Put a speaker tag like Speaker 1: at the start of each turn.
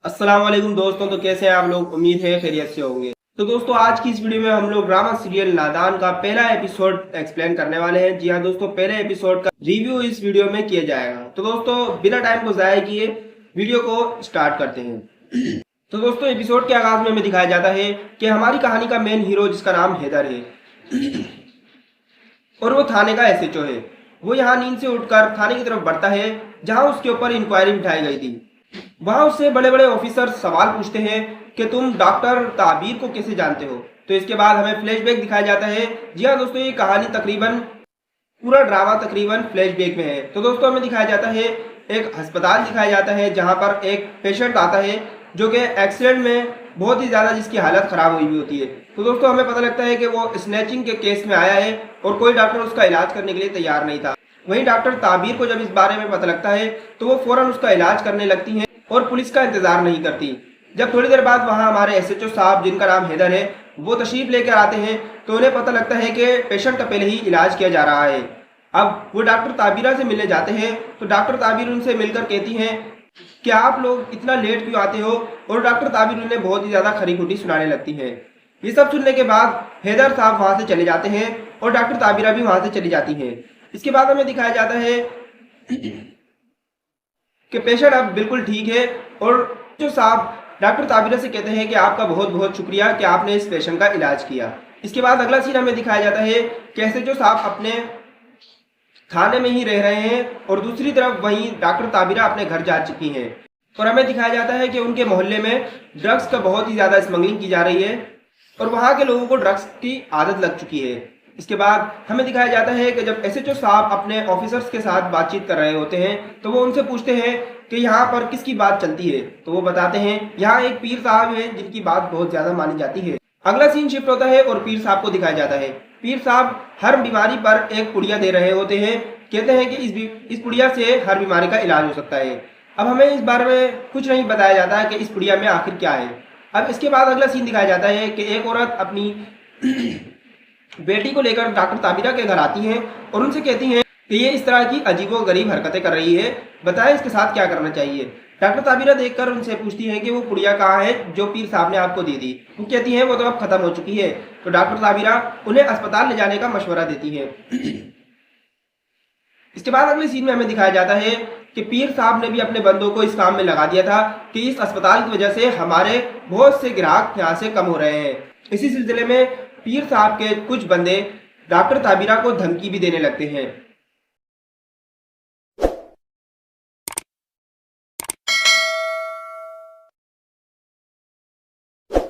Speaker 1: अस्सलाम वालेकुम दोस्तों। तो कैसे हैं आप लोग? उम्मीद है खैरियत से होंगे। तो दोस्तों, आज की इस वीडियो में हम लोग ड्रामा सीरियल नादान का पहला एपिसोड एक्सप्लेन करने वाले हैं। जी हाँ दोस्तों, पहले एपिसोड का रिव्यू इस वीडियो में किया जाएगा। तो दोस्तों, बिना टाइम को जाया किए वीडियो को स्टार्ट करते हैं। तो दोस्तों, एपिसोड के आगाज में हमें दिखाया जाता है कि हमारी कहानी का मेन हीरो, जिसका नाम हैदर है और वो थाने का एसएचओ है। वो यहाँ नींद से उठकर थाने की तरफ बढ़ता है, जहाँ उसके ऊपर इंक्वायरी बिठाई गई थी। वहां उससे बड़े बड़े ऑफिसर सवाल पूछते हैं कि तुम डॉक्टर ताबीर को कैसे जानते हो। तो इसके बाद हमें फ्लैशबैक दिखाया जाता है। जी हाँ दोस्तों, ये कहानी तकरीबन पूरा ड्रामा तकरीबन फ्लैशबैक में है। तो दोस्तों, हमें दिखाया जाता है एक अस्पताल दिखाया जाता है, जहां पर एक पेशेंट आता है जो कि एक्सीडेंट में बहुत ही ज़्यादा जिसकी हालत ख़राब हुई हुई होती है। तो दोस्तों, हमें पता लगता है कि वो स्नैचिंग के केस में आया है और कोई डॉक्टर उसका इलाज करने के लिए तैयार नहीं था। वहीं डॉक्टर ताबीर को जब इस बारे में पता लगता है तो वो फौरन उसका इलाज करने लगती हैं और पुलिस का इंतजार नहीं करती। जब थोड़ी देर बाद वहां हमारे एसएचओ साहब, जिनका नाम हैदर है, वो तशरीफ लेकर आते हैं तो उन्हें पता लगता है कि पेशेंट का पहले ही इलाज किया जा रहा है। अब वो डॉक्टर ताबीरा से मिलने जाते हैं तो डॉक्टर ताबीर उनसे मिलकर कहती हैं कि आप लोग इतना लेट क्यों आते हो, और डॉक्टर ताबीर उन्हें बहुत ही ज्यादा खरी खुटी सुनाने लगती है। ये सब सुनने के बाद हैदर साहब वहां से चले जाते हैं और डॉक्टर ताबीरा भी वहां से चली जाती हैं। इसके बाद हमें दिखाया जाता है कि पेशेंट अब बिल्कुल ठीक है और जो साहब डॉक्टर ताबीरा से कहते हैं कि आपका बहुत बहुत शुक्रिया कि आपने इस पेशेंट का इलाज किया। इसके बाद अगला सीन हमें दिखाया जाता है कैसे जो साहब अपने थाने में ही रह रहे हैं और दूसरी तरफ वहीं डॉक्टर ताबीरा अपने घर जा चुकी हैं। और हमें दिखाया जाता है कि उनके मोहल्ले में ड्रग्स का बहुत ही ज़्यादा स्मगलिंग की जा रही है और वहाँ के लोगों को ड्रग्स की आदत लग चुकी है। इसके बाद हमें दिखाया जाता है कि जब एसएचओ साहब अपने ऑफिसर्स के साथ बातचीत कर रहे होते हैं तो वो उनसे पूछते हैं कि यहाँ पर किसकी बात चलती है। तो वो बताते हैं यहाँ एक पीर साहब हैं जिनकी बात बहुत ज़्यादा मानी जाती है। अगला सीन शिफ्ट होता है और पीर साहब को दिखाया जाता है। पीर साहब हर बीमारी पर एक पुड़िया दे रहे होते हैं। कहते हैं कि इस पुड़िया से हर बीमारी का इलाज हो सकता है। अब हमें इस बारे में कुछ नहीं बताया जाता है कि इस पुड़िया में आखिर क्या है। अब इसके बाद अगला सीन दिखाया जाता है कि एक औरत अपनी बेटी को लेकर डॉक्टर ताबीरा के घर आती हैं और उनसे कहती हैं कि ये इस तरह की अजीबोगरीब हरकतें कर रही है, बताएं इसके साथ क्या करना चाहिए। डॉक्टर ताबीरा देखकर उनसे पूछती है कि वो पुड़िया कहाँ है जो पीर साहब ने आपको दी थी। वो कहती हैं वो तो अब खत्म हो चुकी है। तो डॉक्टर ताबीरा उन्हें अस्पताल ले जाने का मशवरा देती है। इसके बाद अगले सीन में हमें दिखाया जाता है कि पीर साहब ने भी अपने बंदों को इस काम में लगा दिया था कि इस अस्पताल की वजह से हमारे बहुत से ग्राहक यहाँ से कम हो रहे हैं। इसी सिलसिले में पीर साहब के कुछ बंदे डॉक्टर ताबीरा को धमकी भी देने लगते हैं।